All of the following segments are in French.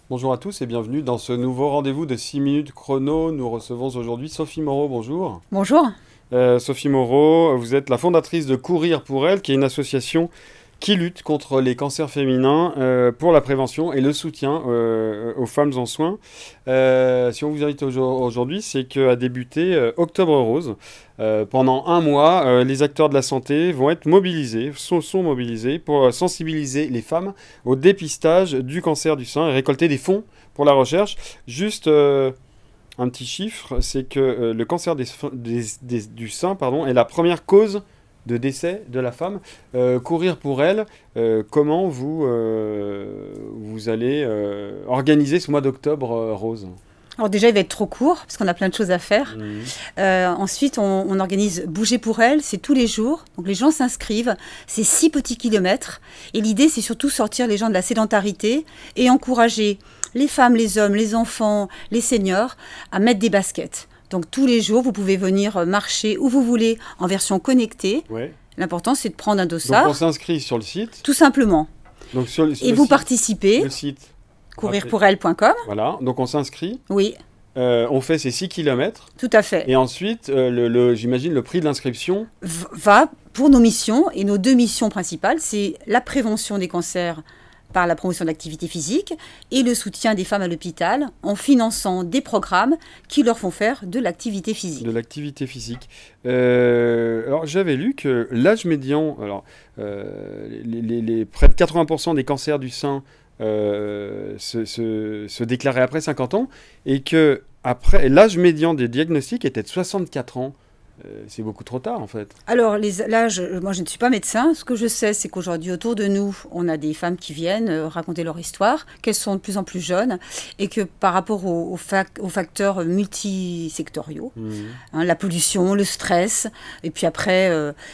Bonjour à tous et bienvenue dans ce nouveau rendez-vous de 6 minutes chrono. Nous recevons aujourd'hui Sophie Moreau, bonjour. Bonjour. Sophie Moreau, vous êtes la fondatrice de Courir pour elle, qui est une association qui lutte contre les cancers féminins pour la prévention et le soutien aux femmes en soins. Si on vous invite aujourd'hui, c'est qu'a débuté Octobre Rose. Pendant un mois, les acteurs de la santé vont être mobilisés, sont mobilisés pour sensibiliser les femmes au dépistage du cancer du sein et récolter des fonds pour la recherche. Juste un petit chiffre, c'est que le cancer du sein est la première cause de décès de la femme. Courir pour elle, comment vous allez organiser ce mois d'octobre rose? Alors déjà, il va être trop court, parce qu'on a plein de choses à faire. Mmh. Ensuite, on organise Bouger pour elle, c'est tous les jours. Donc les gens s'inscrivent, c'est 6 petits kilomètres. Et l'idée, c'est surtout sortir les gens de la sédentarité et encourager les femmes, les hommes, les enfants, les seniors à mettre des baskets. Donc tous les jours, vous pouvez venir marcher où vous voulez en version connectée. Ouais. L'important, c'est de prendre un Donc dossard, on s'inscrit sur le site. tout simplement. Donc sur Et le vous site, participez, le site. courirpourelle.com. Voilà, donc on s'inscrit. Oui, On fait ces 6 kilomètres. tout à fait. Et ensuite, j'imagine le prix de l'inscription. Va pour nos missions, et nos 2 missions principales, c'est la prévention des cancers par la promotion de l'activité physique et le soutien des femmes à l'hôpital en finançant des programmes qui leur font faire de l'activité physique. De l'activité physique. Alors j'avais lu que l'âge médian, près de 80% des cancers du sein se déclaraient après 50 ans et que l'âge médian des diagnostics était de 64 ans. C'est beaucoup trop tard en fait. Alors, l'âge, moi je ne suis pas médecin. Ce que je sais, c'est qu'aujourd'hui, autour de nous, on a des femmes qui viennent raconter leur histoire, qu'elles sont de plus en plus jeunes, et que par rapport aux facteurs multisectoriaux, la pollution, le stress, et puis après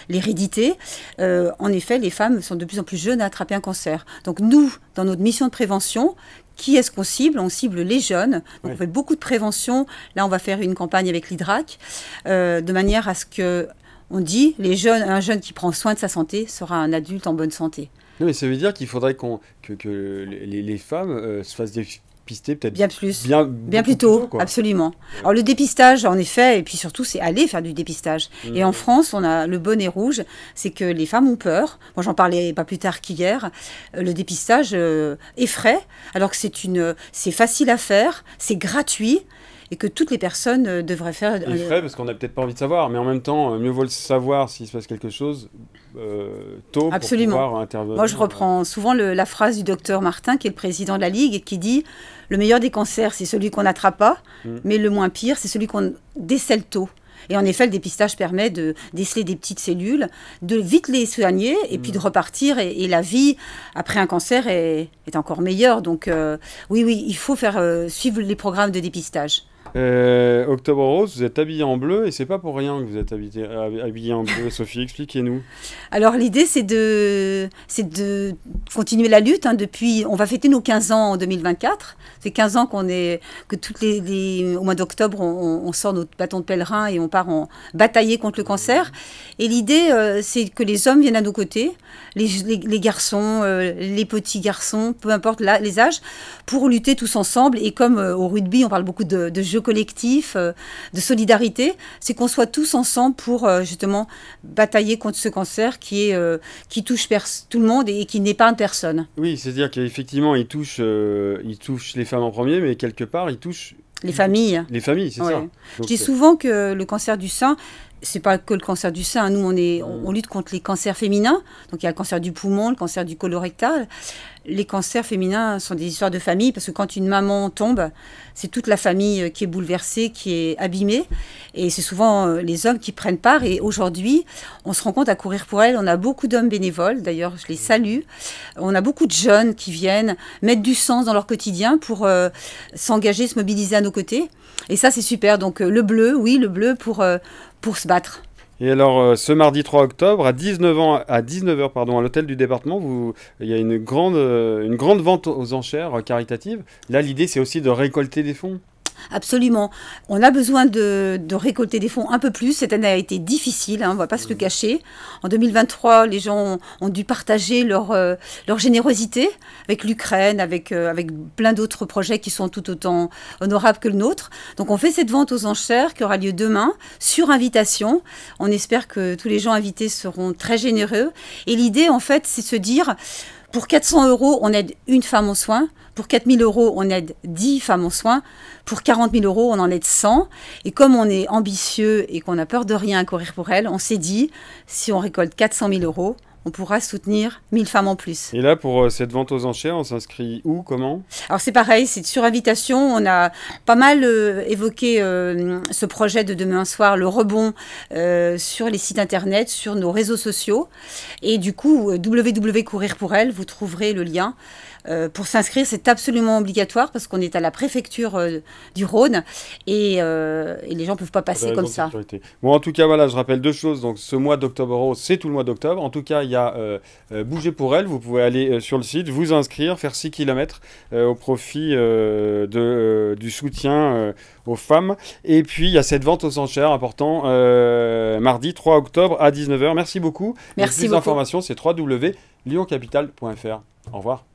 l'hérédité, en effet, les femmes sont de plus en plus jeunes à attraper un cancer. Donc nous, dans notre mission de prévention, qui est-ce qu'on cible? On cible les jeunes. Donc Ouais. on fait beaucoup de prévention. Là, on va faire une campagne avec l'IDRAC, de manière à ce que, on dit, un jeune qui prend soin de sa santé sera un adulte en bonne santé. Non, mais ça veut dire qu'il faudrait que les femmes se fassent dépister peut-être Bien plus. bien Bien beaucoup plus tôt, quoi. absolument. Alors le dépistage, en effet, et puis surtout, c'est aller faire du dépistage. Et en France, on a le bonnet rouge, c'est que les femmes ont peur. Moi, j'en parlais pas plus tard qu'hier. Le dépistage effraie, alors que c'est facile à faire, c'est gratuit, et que toutes les personnes devraient faire. Il ferait parce qu'on n'a peut-être pas envie de savoir, mais en même temps, mieux vaut le savoir s'il se passe quelque chose tôt Absolument. pour pouvoir intervenir. Moi, je reprends souvent la phrase du docteur Martin, qui est le président de la Ligue, et qui dit « Le meilleur des cancers, c'est celui qu'on n'attrape pas, mais le moins pire, c'est celui qu'on décèle tôt. » Et en effet, le dépistage permet de déceler des petites cellules, de vite les soigner, et puis de repartir. Et la vie, après un cancer, est encore meilleure. Donc oui, il faut suivre les programmes de dépistage. Octobre Rose, vous êtes habillée en bleu et c'est pas pour rien que vous êtes habillée en bleu. Sophie, expliquez-nous. Alors l'idée, c'est de continuer la lutte. On va fêter nos 15 ans en 2024. C'est 15 ans que au mois d'octobre, on sort notre bâton de pèlerin et on part batailler contre le cancer. Et l'idée, c'est que les hommes viennent à nos côtés, les garçons, les petits garçons, peu importe les âges, pour lutter tous ensemble. Et comme au rugby, on parle beaucoup de jeux collectifs, de solidarité, c'est qu'on soit tous ensemble pour justement batailler contre ce cancer qui touche tout le monde et qui n'épargne personne. Oui, c'est-à-dire qu'effectivement, il touche les femmes en premier, mais quelque part, il touche Les familles. les familles, c'est Ouais. ça. Je Donc, dis souvent que le cancer du sein, c'est pas que le cancer du sein. Nous, on lutte contre les cancers féminins. Donc, il y a le cancer du poumon, le cancer du colorectal. Les cancers féminins sont des histoires de famille parce que quand une maman tombe, c'est toute la famille qui est bouleversée, qui est abîmée. Et c'est souvent les hommes qui prennent part. Et aujourd'hui, on se rend compte à Courir pour elle, on a beaucoup d'hommes bénévoles. D'ailleurs, je les salue. On a beaucoup de jeunes qui viennent mettre du sens dans leur quotidien pour s'engager, se mobiliser à nos côtés. Et ça, c'est super. Donc, le bleu pour se battre. et alors, ce mardi 3 octobre, à 19h, pardon, à l'hôtel du département, il y a une grande vente aux enchères caritatives. Là, l'idée, c'est aussi de récolter des fonds. Absolument. On a besoin de récolter des fonds un peu plus. Cette année a été difficile, hein, on ne va pas se le cacher. En 2023, les gens ont dû partager leur générosité avec l'Ukraine, avec plein d'autres projets qui sont tout autant honorables que le nôtre. Donc on fait cette vente aux enchères qui aura lieu demain, sur invitation. On espère que tous les gens invités seront très généreux. Et l'idée, en fait, c'est de se dire, pour 400 €, on aide une femme en soins. Pour 4 000 €, on aide 10 femmes en soins. Pour 40 000 €, on en aide 100. Et comme on est ambitieux et qu'on a peur de rien à courir pour elles, on s'est dit, si on récolte 400 000 €, on pourra soutenir 1000 femmes en plus. Et là, pour cette vente aux enchères, on s'inscrit où, comment? Alors c'est pareil, c'est sur invitation. On a pas mal évoqué ce projet de demain soir, le rebond sur les sites internet, sur nos réseaux sociaux. Et du coup, www.courir pour elle, vous trouverez le lien. Pour s'inscrire, c'est absolument obligatoire parce qu'on est à la préfecture du Rhône et les gens ne peuvent pas passer comme ça. Bon, en tout cas, voilà, je rappelle 2 choses. Donc, ce mois d'Octobre Rose, c'est tout le mois d'octobre. En tout cas, il y a Bouger pour elle. Vous pouvez aller sur le site, vous inscrire, faire 6 km au profit du soutien aux femmes. Et puis, il y a cette vente aux enchères, important, mardi 3 octobre à 19 h. Merci beaucoup. Merci Plus beaucoup. d'informations, c'est www.lyoncapital.fr. Au revoir.